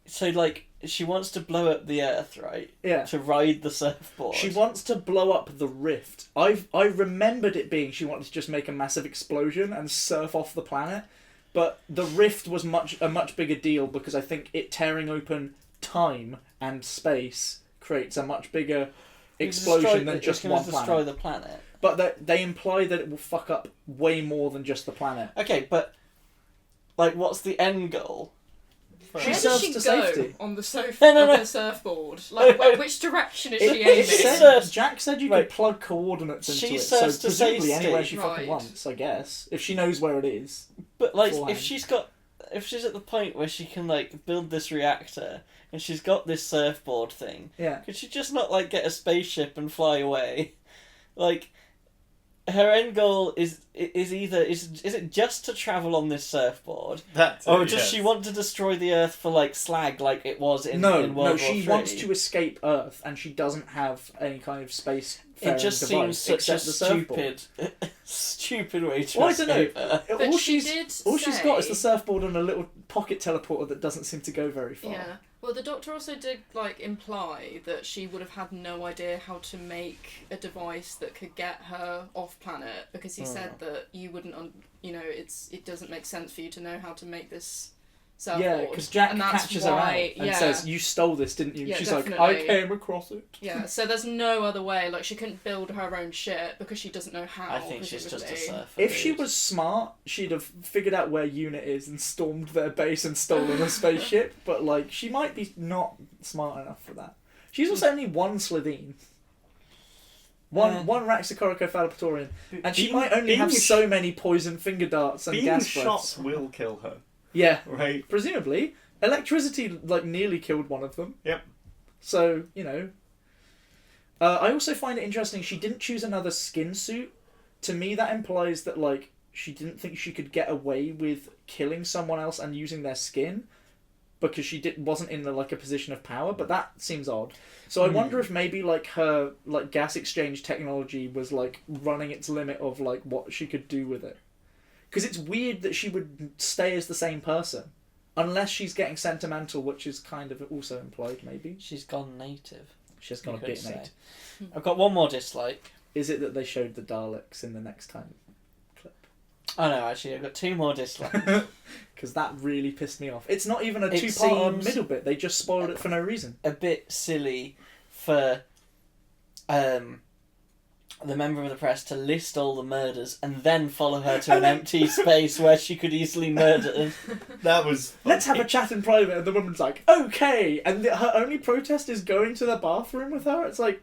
so like she wants to blow up the Earth, right? Yeah. To ride the surfboard. She wants to blow up the rift. I remembered it being she wanted to just make a massive explosion and surf off the planet, but the rift was a much bigger deal because I think it tearing open time and space creates a much bigger explosion than just one destroy planet. the planet. But they imply that it will fuck up way more than just the planet. Okay, but like, what's the end goal? She Where surfs does she to go safety. on the No. the surfboard? Like, which direction is she It aiming? said, Jack said you Right. could plug coordinates into She it, so surfs to presumably safety. anywhere she fucking Right. wants, I guess, if she knows where it is. But like, Beforehand. if she's at the point where she can like build this reactor and she's got this surfboard thing, Yeah. could she just not like get a spaceship and fly away? Like, her end goal is it just to travel on this surfboard, That's or it, does yes. she want to destroy the Earth for like slag, like it was in No, in World War she III? wants to escape Earth, and she doesn't have any kind of space. It just seems such a except the surfboard. stupid way to Well, I don't know. escape Earth. But All she she's did got is say- the surfboard and a little pocket teleporter that doesn't seem to go very far. Yeah. Well, the Doctor also did imply that she would have had no idea how to make a device that could get her off planet because he said that you wouldn't, it doesn't make sense for you to know how to make this surfboard. Yeah, because Jack And that's catches her out why- and yeah. says, "You stole this, didn't you?" Yeah, She's like, definitely. "I came across it." Yeah, so there's no other way. Like, she couldn't build her own shit because she doesn't know how. I think she's just a presumably. surfer. If she dude. was smart, she'd have figured out where UNIT is and stormed their base and stolen a spaceship. But like, she might be not smart enough for that. She's also only one Slovene. One Raxacoricophalopatorian, and she might only have so many poison finger darts and Being gas shot breaths. will kill her, Yeah, right? presumably. Electricity nearly killed one of them. Yep. So, I also find it interesting she didn't choose another skin suit. To me, that implies that she didn't think she could get away with killing someone else and using their skin because she wasn't in a position of power, but that seems odd. So I wonder if maybe her gas exchange technology was running its limit of what she could do with it. Because it's weird that she would stay as the same person. Unless she's getting sentimental, which is kind of also implied, maybe. She's gone native. She's gone You a could bit say. mate. I've got one more dislike. Is it that they showed the Daleks in the next time clip? Oh no, actually, I've got two more dislikes. Because that really pissed me off. It's not even a It two-part seems- middle bit. They just spoiled it for no reason. A bit silly for the member of the press to list all the murders and then follow her to an empty space where she could easily murder. That was funny. Let's have a chat in private, and the woman's like, okay, and her only protest is going to the bathroom with her. It's like,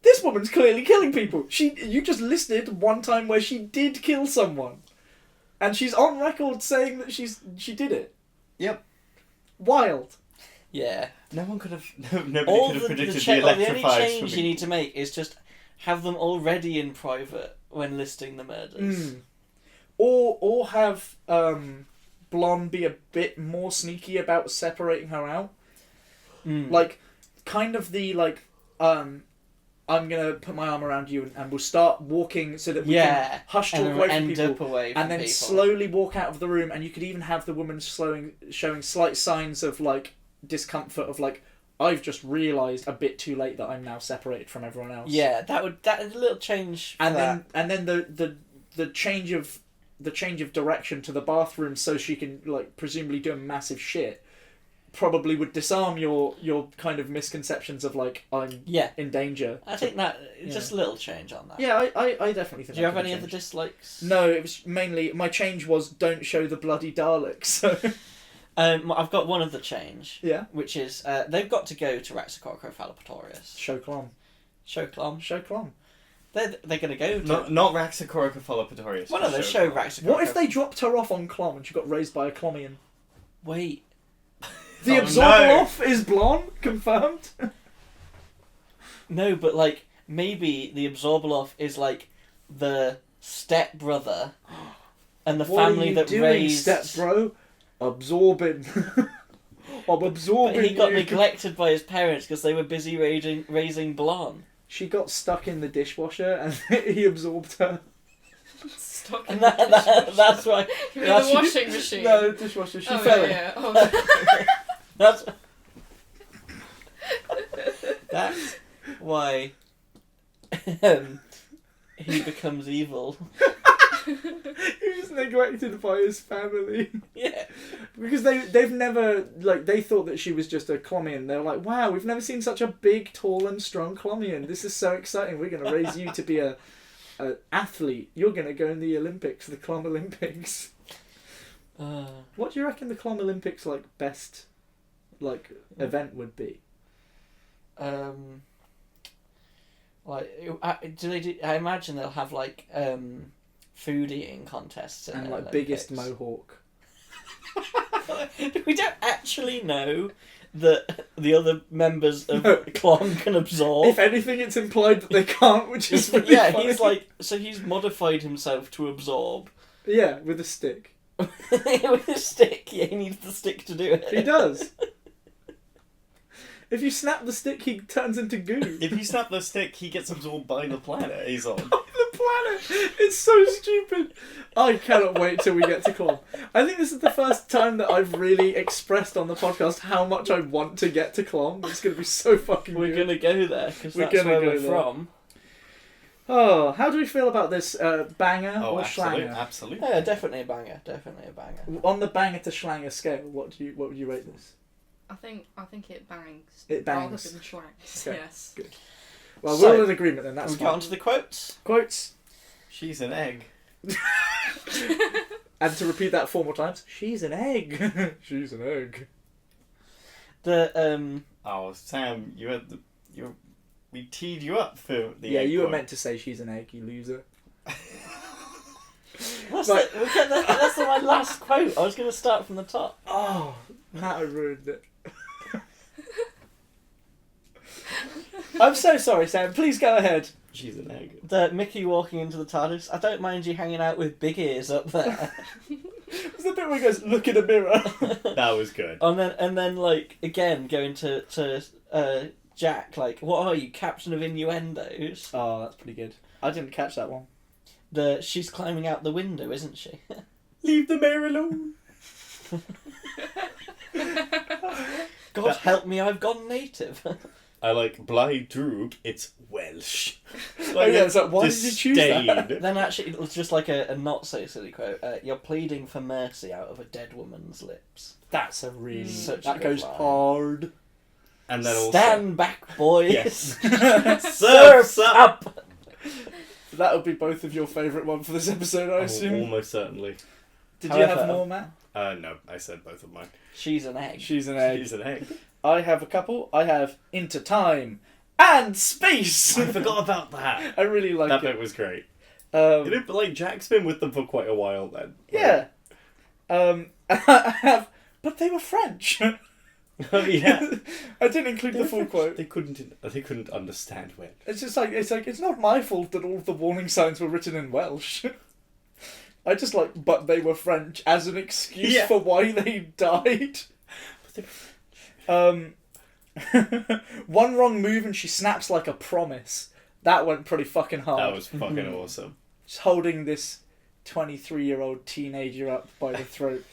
this woman's clearly killing people. You just listed one time where she did kill someone, and she's on record saying that she did it. Yep. Wild. Yeah. No one could have. Nobody All could have predicted the the only electrified change you swimming. need to make is just have them already in private when listing the murders. Or have Blonde be a bit more sneaky about separating her out. Like, kind of the, like, I'm gonna put my arm around you and we'll start walking so that we can hush talk and away from end people. up away from And then people. slowly walk out of the room, and you could even have the woman showing slight signs of, like, discomfort of, like, I've just realised a bit too late that I'm now separated from everyone else. Yeah, that is a little change. For And that. then the change of direction to the bathroom so she can, like, presumably do a massive shit probably would disarm your kind of misconceptions of, like, I'm in danger. I think that just a little change on that. Yeah, I definitely think. Do you have any other dislikes? No, it was mainly my change was don't show the bloody Daleks. So I've got one other change. Yeah. Which is they've got to go to Raxacoricophalopatorius. show Clom. Show Clom. Show Clom. They're going to go to... Not Raxacoricophalopatorius. Well, no, they show Raxacoricophalopatorius. What if they dropped her off on Clom and she got raised by a Clomian? Wait. The Absorbaloff is blonde, confirmed. No, but, like, maybe the Absorbaloff is, like, the step-brother and the What family are you that doing, raised... step bro? Absorbing. I'm absorbing But he got you. neglected by his parents because they were busy raising Blonde. She got stuck in the dishwasher and he absorbed her. Stuck in And the dishwasher. that's why... You mean the washing machine? No, the dishwasher. She Oh, fell in. yeah. Oh. That's why he becomes evil. He was neglected by his family. Yeah. Because they've never, like, they thought that she was just a Clomian. They're like, wow, we've never seen such a big, tall and strong Clomian. This is so exciting. We're going to raise you to be a athlete. You're going to go in the Olympics, the Clom Olympics. What do you reckon the Clom Olympics, like, best, like, event would be? I imagine they'll have, like, food eating contests in And, the like, Olympics. biggest mohawk. We don't actually know that the other members of No. Clom can absorb. If anything, it's implied that they can't, which is really funny. he's like, so he's modified himself to absorb. Yeah, with a stick. With a stick, yeah, he needs the stick to do it. He does. If you snap the stick, he turns into goo. If you snap the stick, he gets absorbed by the planet he's on. The planet! It's so stupid. I cannot wait till we get to Clom. I think this is the first time that I've really expressed on the podcast how much I want to get to Clom. It's going to be so fucking We're good. going to go there, because We're that's gonna where go we're there. from. Oh, how do we feel about this banger or absolutely, schlanger? absolutely. Yeah, definitely a banger. Definitely a banger. On the banger to schlanger scale, what would you rate this? I think it bangs. It bangs. Rather than slangs. Okay. Yes. Good. Well, So, we're in agreement then. That's we fine. get on to the quotes. Quotes. She's an egg. And to repeat that 4 more times, she's an egg. She's an egg. The Oh, Sam, we teed you up for the egg You were quote. meant to say she's an egg, you loser. that's Right. that's my last quote. I was going to start from the top. Oh, Matt ruined it. I'm so sorry, Sam. Please go ahead. She's an egg. The Mickey walking into the TARDIS. I don't mind you hanging out with big ears up there. It's the bit where he goes, look in a mirror. That was good. and then like again going to Jack, like, what are you, captain of innuendos? Oh, that's pretty good. I didn't catch that one. She's climbing out the window, isn't she? Leave the mayor alone. God help me, I've gone native. I like Blythe Drug, it's Welsh. Oh yeah, it's like, why did you choose that? disdain. Then actually, it was just like a not so silly quote. You're pleading for mercy out of a dead woman's lips. That's a really... Such a that good goes line. hard. And then also... Stand back, boys. Yes. Surf's up. That would be both of your favourite one for this episode, I assume. Almost certainly. Did you have However- more, Matt? No, I said both of mine. She's an egg. She's an egg. She's an egg. I have a couple. I have Into Time and Space. I forgot about that. I really like That it. bit was great. You know, Um, but like Jack's been with them for quite a while then. yeah. I have, but they were French. Oh yeah. I didn't include the full French. quote. They couldn't understand when. It's just like it's not my fault that all of the warning signs were written in Welsh. I just like, but they were French as an excuse Yeah. for why they died. One wrong move and she snaps like a promise. That went pretty fucking hard. That was fucking awesome. Just holding this 23-year-old teenager up by the throat.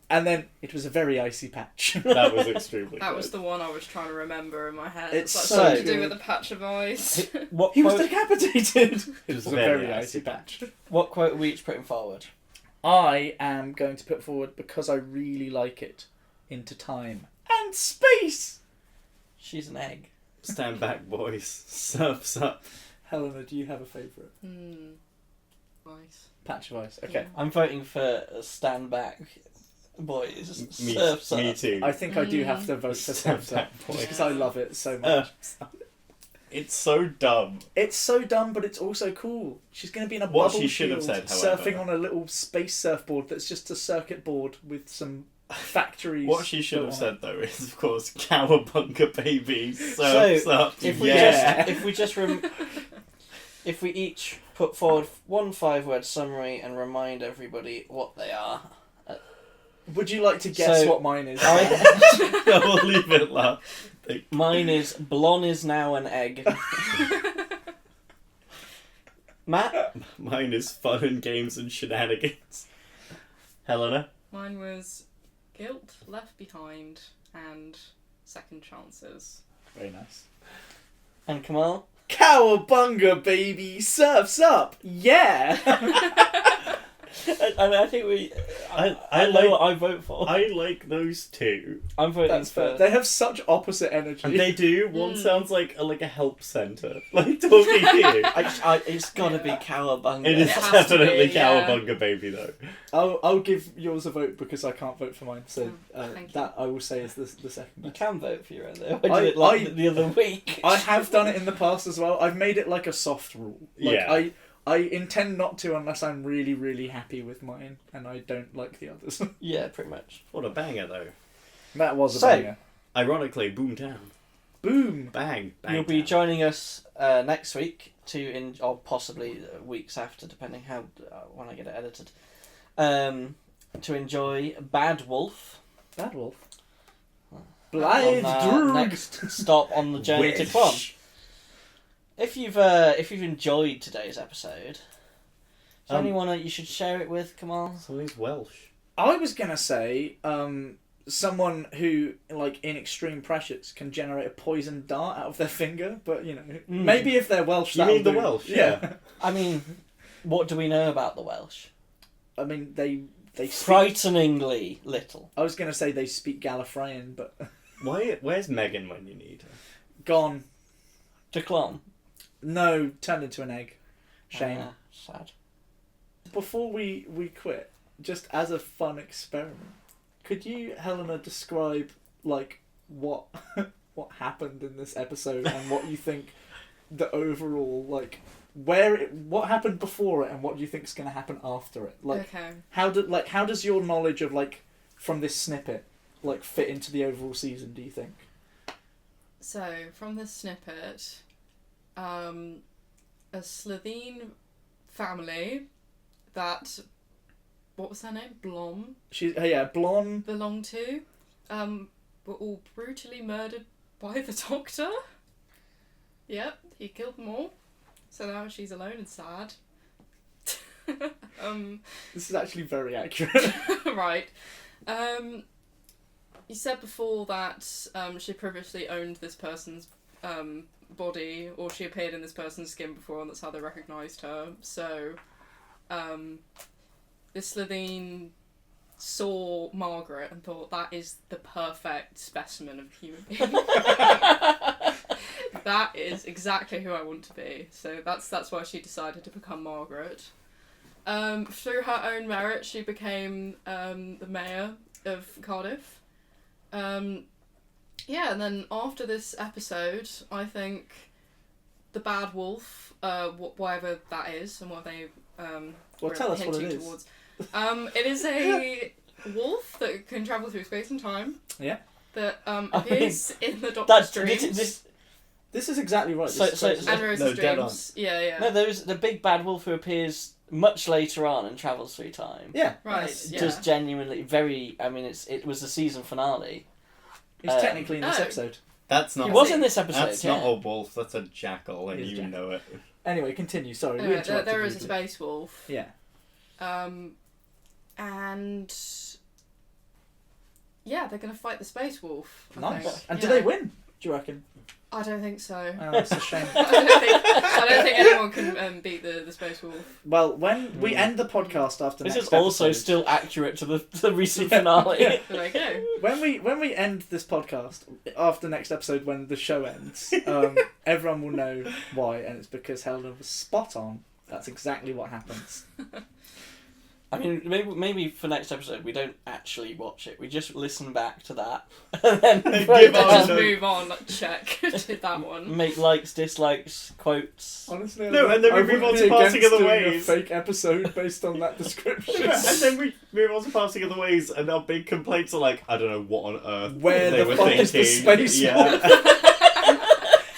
And then it was a very icy patch. That was extremely That good. was the one I was trying to remember in my head. It's It's so like something to good. do with a patch of ice. What He was quote? decapitated. It was a very icy patch. What quote are we each putting forward? I am going to put forward, because I really like it, Into Time and Space. She's an egg. Stand back, boys. Surf's up. Helena, do you have a favourite? Nice. Patch of ice. Okay. I'm voting for stand back, boys. Me, Surf's up. me too. I think I do have to vote for Stand Surf's back, Up, boys. because I love it so much. It's so dumb. It's so dumb, but it's also cool. She's going to be in a What bubble she should have field, said, however- surfing on a little space surfboard that's just a circuit board with some factories. What she should have built on said though is, of course, Cowabunga baby. Surf's up. If we Yeah. if we each put forward one 5-word summary and remind everybody what they are. it. Would you like to guess So- what mine is? I'll leave it laugh. Mine is Blonde is now an egg. Matt? Mine is fun and games and shenanigans. Helena? Mine was guilt, left behind, and second chances. Very nice. And Kamal? Cowabunga, baby! Surf's up! Yeah! I think we... I I know like- what I vote for. I like those two. I'm voting That's for... fair. They have such opposite energy. And they do. One sounds like a help centre. Like talking here. It's gotta be Cowabunga. It is It has to definitely be, yeah. Cowabunga baby though. I'll give yours a vote because I can't vote for mine. So Thank you. that I will say is the second You best. can vote for your own though. I did it like the other week. I have done it in the past as well. I've made it like a soft rule. Like, Yeah. I intend not to unless I'm really, really happy with mine and I don't like the others. Yeah, pretty much. What a banger though. That was a So- banger. Ironically, Boomtown. Boom! Bang. You'll be Bangtown. joining us next week or possibly weeks after, depending how when I get it edited, to enjoy Bad Wolf. Bad Wolf. on Blythe our Drug! next stop on the journey to Clon. Welsh. If you've enjoyed today's episode, is there Um, anyone that you should share it with, Kamal? Somebody's Welsh. I was gonna say, someone who, like, in extreme pressures can generate a poison dart out of their finger, but, you know, maybe if they're Welsh, You that'll mean the do. Welsh? Yeah. I mean, what do we know about the Welsh? I mean, they speak... Frighteningly little. I was gonna say they speak Gallifreyan, but... Where's Megan when you need her? Gone. To Clon. No, turned into an egg. Shame. Sad. Before we quit, just as a fun experiment, could you, Helena, describe, like, what what happened in this episode and what you think the overall, like, what happened before it and what do you think is going to happen after it? Like, Okay. how does your knowledge of, like, from this snippet, like, fit into the overall season, do you think? So, from this snippet, a Slovene family that, what was her name? Blom Blonde. belonged to, were all brutally murdered by the doctor. Yep, he killed them all. So now she's alone and sad. This is actually very accurate. Right. you said before that she previously owned this person's body, or she appeared in this person's skin before, and that's how they recognised her. So, this Slitheen saw Margaret and thought, that is the perfect specimen of human being. That is exactly who I want to be. So that's why she decided to become Margaret. Through her own merit, she became the mayor of Cardiff. Yeah, and then after this episode, I think the bad wolf, whatever that is, and what they tell us what it is. Towards, it is a wolf that can travel through space and time. Yeah. That appears in the Doctor's dreams. This is exactly right. And Rose's dreams. Yeah. No, there's the big bad wolf who appears much later on and travels through time. Yeah. Right. Just genuinely very. I mean, it was the season finale. He's technically in this episode. That's not. He was in this episode. That's not a wolf. That's a jackal, and you know it. Anyway, continue. Sorry, we anyway, interrupted. there is a space wolf. Yeah. And yeah, they're gonna fight the space wolf. I think. And do they win? Do you reckon? I don't think so. Oh, that's a shame. I don't think anyone can beat the space wolf. Well, when we end the podcast after this next is also episode, still accurate to the recent finale. Yeah. There you go. When we end this podcast after next episode, when the show ends, everyone will know why, and it's because Helena was spot on. That's exactly what happens. I mean, maybe for next episode we don't actually watch it. We just listen back to that and then Just move on. Like, check. Did that one. Make likes, dislikes, quotes. Honestly, no, and then we move on to Passing of the Ways. A fake episode based on that description. And then we move on to Passing of the Ways, and our big complaints are like, I don't know what on earth where they the were fuck thinking. is the space wolf?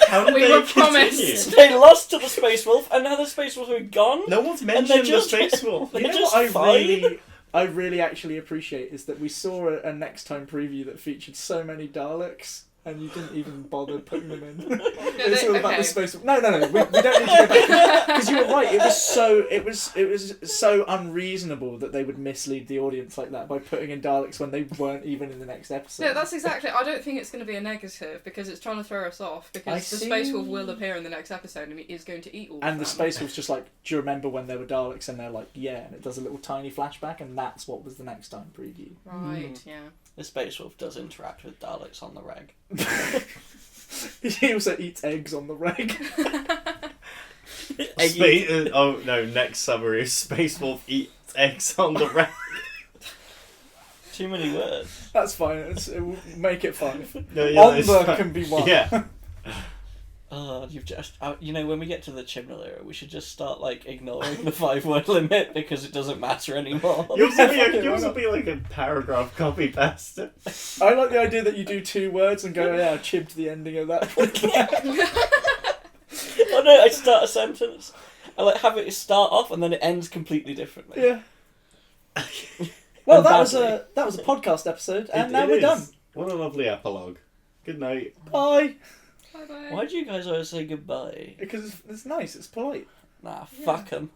How did We they were continue? promised. They lost to the space wolf, and now the space wolf are gone. No one's And they're mentioned the just- space wolf. They're You know just what fine. I really actually appreciate is that we saw a next time preview that featured so many Daleks, and you didn't even bother putting them in. It's all about the space. No. We don't need to go back because you were right. It was so unreasonable that they would mislead the audience like that by putting in Daleks when they weren't even in the next episode. No, that's exactly. I don't think it's going to be a negative because it's trying to throw us off. Because the space wolf will appear in the next episode and he is going to eat all. And of the them. space wolf's just like, do you remember when there were Daleks? And they're like, yeah, and it does a little tiny flashback, and that's what was the next time preview. Right. Yeah. The space wolf does interact with Daleks on the reg. He also eats eggs on the reg. Next summary is Space Wolf eats eggs on the rack. Too many words. That's fine. We'll make it 5. No, On it's the fine. can be 1. Yeah. Oh, you've just... when we get to the Chibnall era, we should just start, ignoring the 5-word limit because it doesn't matter anymore. You also be like a paragraph copy paste. I like the idea that you do 2 words and go, yeah, I chibbed the ending of that. Oh no, I start a sentence. I have it start off and then it ends completely differently. Yeah. Well, And that was badly. a podcast episode, and now we're done. What a lovely epilogue. Good night. Bye. Bye bye. Why do you guys always say goodbye? Because it's nice. It's polite. Nah, fuck 'em.